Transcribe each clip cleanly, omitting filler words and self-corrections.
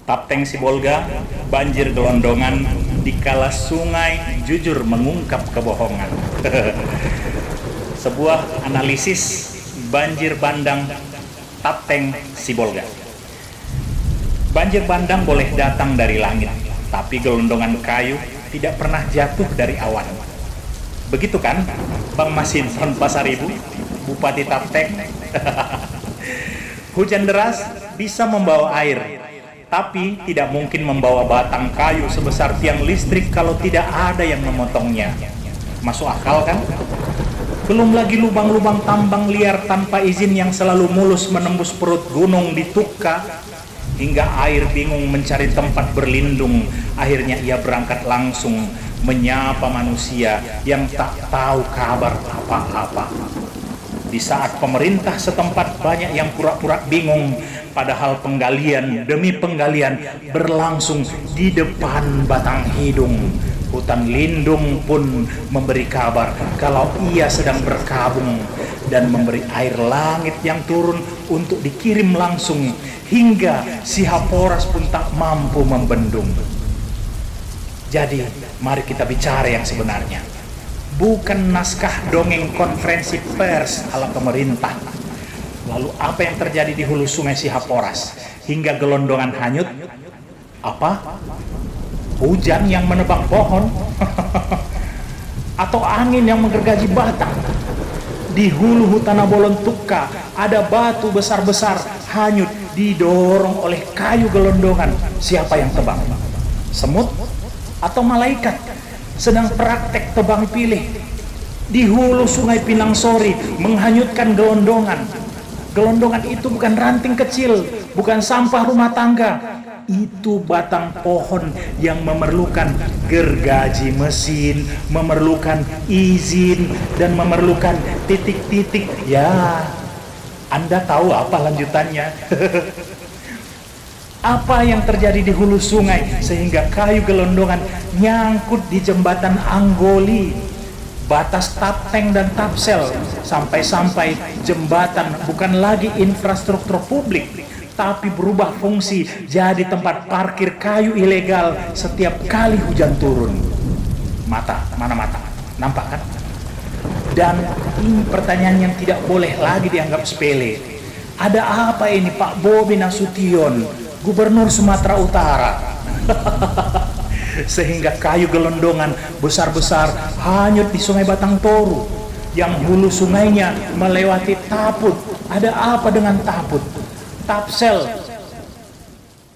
Tapteng Sibolga, banjir gelondongan dikala sungai jujur mengungkap kebohongan. Sebuah analisis banjir bandang Tapteng Sibolga. Banjir bandang boleh datang dari langit, tapi gelondongan kayu tidak pernah jatuh dari awan. Begitu kan, Bang Masinton Pasaribu, Bupati Tapteng? Hujan deras bisa membawa air, tapi tidak mungkin membawa batang kayu sebesar tiang listrik kalau tidak ada yang memotongnya. Masuk akal kan? Belum lagi lubang-lubang tambang liar tanpa izin yang selalu mulus menembus perut gunung di Tukka, hingga air bingung mencari tempat berlindung. Akhirnya ia berangkat langsung menyapa manusia yang tak tahu kabar apa-apa. Di saat pemerintah setempat banyak yang pura-pura bingung, padahal penggalian demi penggalian berlangsung di depan batang hidung. Hutan lindung pun memberi kabar kalau ia sedang berkabung dan memberi air langit yang turun untuk dikirim langsung, hingga si Haporas pun tak mampu membendung. Jadi, mari kita bicara yang sebenarnya. Bukan naskah dongeng konferensi pers ala pemerintah. Lalu apa yang terjadi di hulu sungai Sihaporas hingga gelondongan hanyut? Apa? Hujan yang menebang pohon? Atau angin yang menggergaji batang? Di hulu hutan Abolon Tukka ada batu besar-besar hanyut didorong oleh kayu gelondongan. Siapa yang tebang? Semut atau malaikat sedang praktek tebang pilih? Di hulu sungai Pinang Sori menghanyutkan gelondongan. Gelondongan itu bukan ranting kecil, bukan sampah rumah tangga. Itu batang pohon yang memerlukan gergaji mesin, memerlukan izin, dan memerlukan titik-titik. Ya, Anda tahu apa lanjutannya? Apa yang terjadi di hulu sungai sehingga kayu gelondongan nyangkut di jembatan Anggoli, batas Tapteng dan Tapsel, sampai-sampai jembatan bukan lagi infrastruktur publik, tapi berubah fungsi jadi tempat parkir kayu ilegal setiap kali hujan turun. Mana mata? Nampak kan? Dan ini pertanyaan yang tidak boleh lagi dianggap sepele. Ada apa ini Pak Bobi Nasution, Gubernur Sumatera Utara? Sehingga kayu gelondongan besar-besar hanyut di Sungai Batang Toru yang hulu sungainya melewati Taput. Ada apa dengan Taput? Tapsel.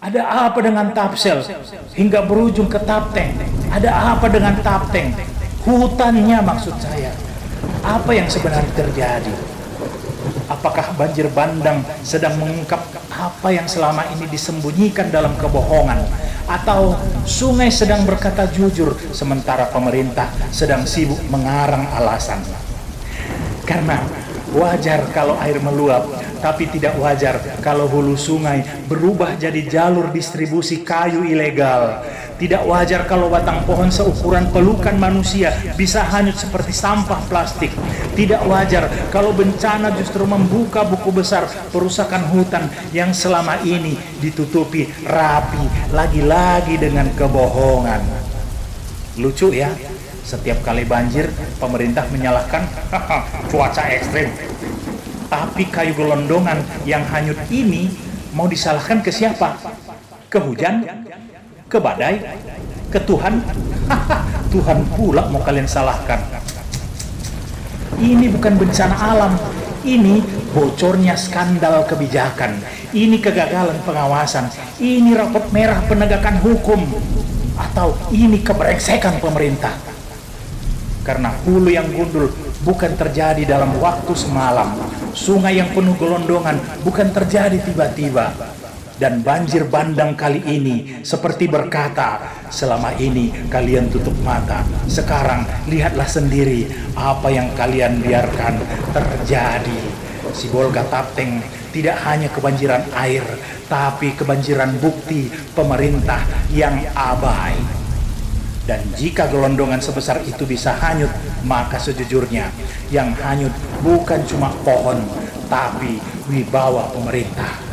Ada apa dengan Tapsel? Hingga berujung ke Tapteng. Ada apa dengan Tapteng? Hutannya maksud saya. Apa yang sebenarnya terjadi? Apakah banjir bandang sedang mengungkap apa yang selama ini disembunyikan dalam kebohongan? Atau sungai sedang berkata jujur sementara pemerintah sedang sibuk mengarang alasan? Karena wajar kalau air meluap, tapi tidak wajar kalau hulu sungai berubah jadi jalur distribusi kayu ilegal. Tidak wajar kalau batang pohon seukuran pelukan manusia bisa hanyut seperti sampah plastik. Tidak wajar kalau bencana justru membuka buku besar perusakan hutan yang selama ini ditutupi rapi, lagi-lagi dengan kebohongan. Lucu ya, setiap kali banjir pemerintah menyalahkan cuaca ekstrim. Tapi kayu gelondongan yang hanyut ini mau disalahkan ke siapa? Ke hujan? Ke badai? Ke Tuhan? Tuhan pula mau kalian salahkan. Ini bukan bencana alam, ini bocornya skandal kebijakan, ini kegagalan pengawasan, ini rapot merah penegakan hukum, atau ini kebrengsekan pemerintah. Karena hulu yang gundul bukan terjadi dalam waktu semalam, sungai yang penuh gelondongan bukan terjadi tiba-tiba. Dan banjir bandang kali ini seperti berkata, selama ini kalian tutup mata, sekarang lihatlah sendiri apa yang kalian biarkan terjadi. Sibolga Tapteng tidak hanya kebanjiran air, tapi kebanjiran bukti pemerintah yang abai. Dan jika gelondongan sebesar itu bisa hanyut, maka sejujurnya yang hanyut bukan cuma pohon, tapi wibawa pemerintah.